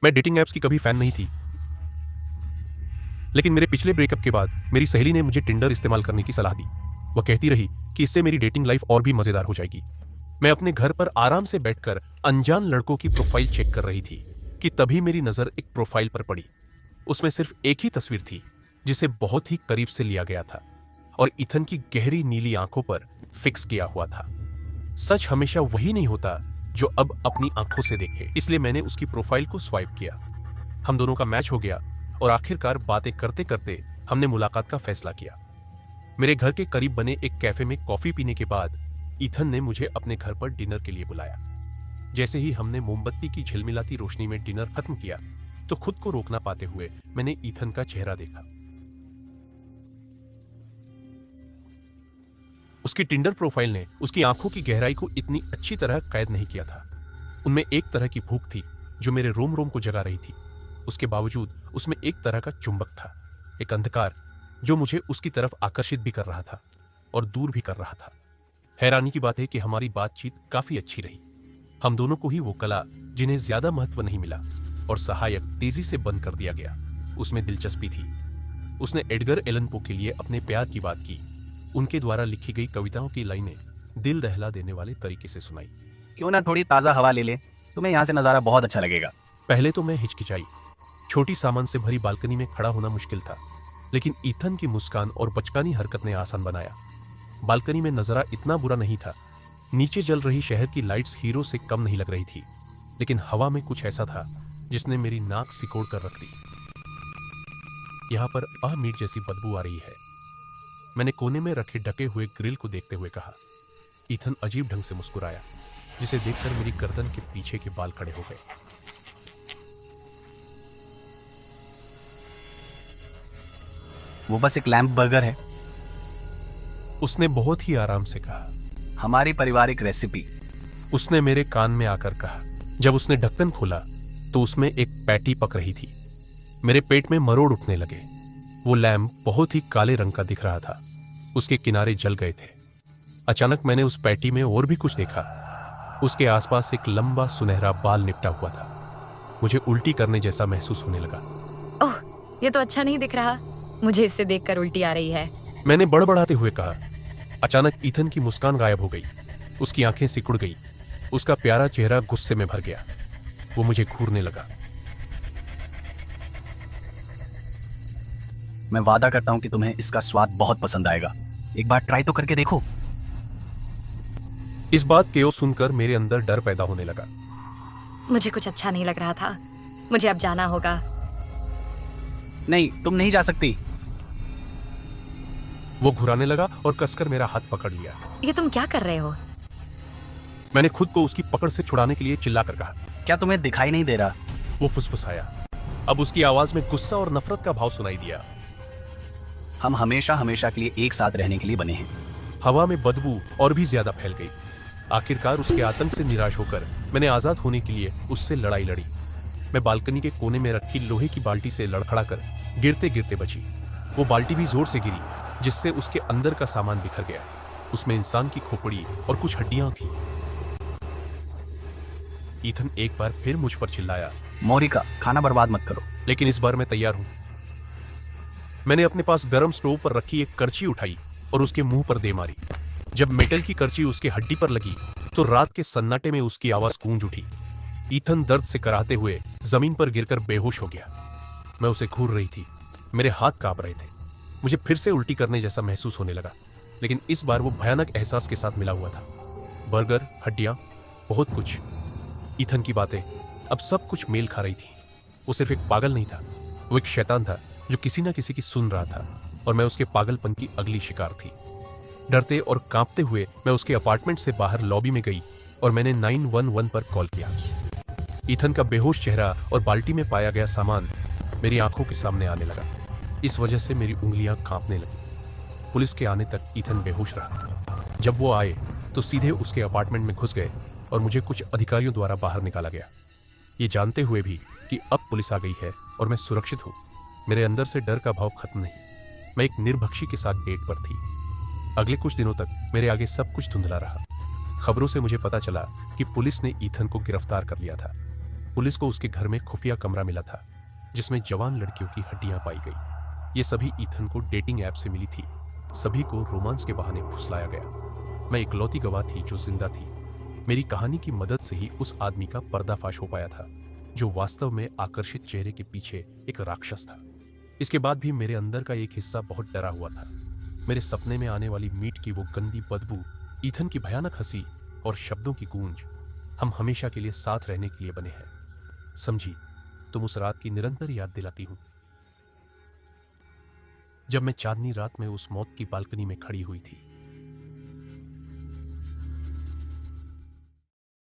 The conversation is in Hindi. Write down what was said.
मैं डेटिंग ऐप्स की कभी फैन नहीं थी, लेकिन मेरे पिछले ब्रेकअप के बाद मेरी सहेली ने मुझे टिंडर इस्तेमाल करने की सलाह दी। वह कहती रही कि इससे मेरी डेटिंग लाइफ और भी मजेदार हो जाएगी। मैं अपने घर पर आराम से बैठकर अनजान लड़कों की प्रोफाइल चेक कर रही थी कि तभी मेरी नजर एक प्रोफाइल पर पड़ी। उसमें सिर्फ एक ही तस्वीर थी जिसे बहुत ही करीब से लिया गया था और ईथन की गहरी नीली आंखों पर फिक्स किया हुआ था। सच हमेशा वही नहीं होता जो अब अपनी आंखों से देखे, इसलिए मैंने उसकी प्रोफाइल को स्वाइप किया। हम दोनों का मैच हो गया और आखिरकार बातें करते करते हमने मुलाकात का फैसला किया। मेरे घर के करीब बने एक कैफे में कॉफी पीने के बाद ईथन ने मुझे अपने घर पर डिनर के लिए बुलाया। जैसे ही हमने मोमबत्ती की झिलमिलाती रोशनी में डिनर खत्म किया तो खुद को रोक ना पाते हुए मैंने ईथन का चेहरा देखा। उसकी टिंडर प्रोफाइल ने उसकी आंखों की गहराई को इतनी अच्छी तरह कैद नहीं किया था। उनमें एक तरह की भूख थी जो मेरे रोम रोम को जगा रही थी। उसके बावजूद उसमें एक तरह का चुंबक था, एक अंधकार जो मुझे उसकी तरफ आकर्षित भी कर रहा था और दूर भी कर रहा था। हैरानी की बात है कि हमारी बातचीत काफी अच्छी रही। हम दोनों को ही वो कला जिन्हें ज्यादा महत्व नहीं मिला और सहायक तेजी से बंद कर दिया गया, उसमें दिलचस्पी थी। उसने एडगर एलन पो के लिए अपने प्यार की बात की। उनके द्वारा लिखी गई कविताओं की लाइनें दिल दहला देने वाले तरीके से सुनाई। क्यों ना थोड़ी ताज़ा हवा ले ले, तुम्हें यहाँ से नज़ारा बहुत अच्छा लगेगा। पहले तो मैं हिचकिचाई। छोटी सामान से भरी बालकनी में खड़ा होना मुश्किल था, लेकिन ईथन की मुस्कान और बचकानी हरकत ने आसान बनाया। बालकनी में नजारा इतना बुरा नहीं था। नीचे जल रही शहर की लाइट्स हीरो से कम नहीं लग रही थी, लेकिन हवा में कुछ ऐसा था जिसने मेरी नाक सिकोड़ कर रख दी। यहाँ पर मीट जैसी बदबू आ रही है, मैंने कोने में रखे ढके हुए ग्रिल को देखते हुए कहा। ईथन अजीब ढंग से मुस्कुराया, जिसे देखकर मेरी गर्दन के पीछे के बाल खड़े हो गए। वो बस एक लैम्प बर्गर है, उसने बहुत ही आराम से कहा। हमारी पारिवारिक रेसिपी, उसने मेरे कान में आकर कहा। जब उसने ढक्कन खोला तो उसमें एक पैटी पक रही थी। मेरे पेट में मरोड़ उठने लगे। वो लैम्प बहुत ही काले रंग का दिख रहा था, उसके किनारे जल गए थे। अचानक मैंने उस पैटी में और भी कुछ देखा। उसके आसपास एक लंबा सुनहरा बाल निपटा हुआ था। मुझे उल्टी करने जैसा महसूस होने लगा। ओह, ये तो अच्छा नहीं दिख रहा। मुझे इससे देखकर उल्टी आ रही है, मैंने बड़बड़ाते हुए कहा। अचानक ईथन की मुस्कान गायब हो गई, उसकी आंखें सिकुड़ गई, उसका प्यारा चेहरा गुस्से में भर गया। वो मुझे घूरने लगा। मैं वादा करता हूँ कि तुम्हें इसका स्वाद बहुत पसंद आएगा। एक बार ट्राई तो करके देखो। इस बात को सुनकर मेरे अंदर डर पैदा होने लगा। मुझे कुछ अच्छा नहीं लग रहा था। मुझे अब जाना होगा। नहीं, तुम नहीं जा सकती। वो घुराने लगा और कसकर मेरा हाथ पकड़ लिया। ये तुम क्या कर रहे हो? मैंने खुद को उसकी पकड़ से छुड़ाने के लिए चिल्लाकर कहा। क्या तुम्हें दिखाई नहीं दे रहा? वो फुसफुसाया। अब उसकी आवाज में गुस्सा और नफरत का भाव सुनाई दिया। हम हमेशा हमेशा के लिए एक साथ रहने के लिए बने हैं। हवा में बदबू और भी ज्यादा फैल गई। आखिरकार उसके आतंक से निराश होकर मैंने आजाद होने के लिए उससे लड़ाई लड़ी। मैं बालकनी के कोने में रखी लोहे की बाल्टी से लड़खड़ाकर गिरते गिरते बची। वो बाल्टी भी जोर से गिरी, जिससे उसके अंदर का सामान बिखर गया। उसमें इंसान की खोपड़ी और कुछ हड्डियां थी। ईथन एक बार फिर मुझ पर चिल्लाया, मोरिका, खाना बर्बाद मत करो। लेकिन इस बार मैं तैयार हूं। मैंने अपने पास गरम स्टोव पर रखी एक करची उठाई और उसके मुंह पर दे मारी। जब मेटल की करची उसके हड्डी पर लगी तो रात के सन्नाटे में उसकी आवाज गूंज उठी। ईथन दर्द से कराहते हुए जमीन पर गिरकर बेहोश हो गया। मैं उसे घूर रही थी, मेरे हाथ कांप रहे थे। मुझे फिर से उल्टी करने जैसा महसूस होने लगा, लेकिन इस बार वो भयानक एहसास के साथ मिला हुआ था। बर्गर, हड्डियां, बहुत कुछ। ईथन की बातें, अब सब कुछ मेल खा रही थी। वो सिर्फ एक पागल नहीं था, वो एक शैतान था जो किसी न किसी की सुन रहा था, और मैं उसके पागलपन की अगली शिकार थी। डरते और कांपते हुए मैं उसके अपार्टमेंट से बाहर लॉबी में गई और मैंने 911 पर कॉल किया। ईथन का बेहोश चेहरा और बाल्टी में पाया गया सामान मेरी आंखों के सामने आने लगा। इस वजह से मेरी उंगलियां कांपने लगी। पुलिस के आने तक ईथन बेहोश रहा। जब वो आए तो सीधे उसके अपार्टमेंट में घुस गए और मुझे कुछ अधिकारियों द्वारा बाहर निकाला गया, ये जानते हुए भी कि अब पुलिस आ गई है और मैं सुरक्षित हूँ। मेरे अंदर से डर का भाव खत्म नहीं। मैं एक निर्भक्षी के साथ डेट पर थी। अगले कुछ दिनों तक मेरे आगे सब कुछ धुंधला रहा। खबरों से मुझे पता चला कि पुलिस ने ईथन को गिरफ्तार कर लिया था। पुलिस को उसके घर में खुफिया कमरा मिला था जिसमें जवान लड़कियों की हड्डियां पाई गई। ये सभी ईथन को डेटिंग ऐप से मिली थी। सभी को रोमांस के बहाने फुसलाया गया। मैं इकलौती गवाह थी जो जिंदा थी। मेरी कहानी की मदद से ही उस आदमी का पर्दाफाश हो पाया था जो वास्तव में आकर्षित चेहरे के पीछे एक राक्षस था। इसके बाद भी मेरे अंदर का एक हिस्सा बहुत डरा हुआ था। मेरे सपने में आने वाली मीट की वो गंदी बदबू, ईथन की भयानक हंसी और शब्दों की गूंज, हम हमेशा के लिए साथ रहने के लिए बने हैं। समझी, तुम उस रात की निरंतर याद दिलाती हूं जब मैं चांदनी रात में उस मौत की बालकनी में खड़ी हुई थी।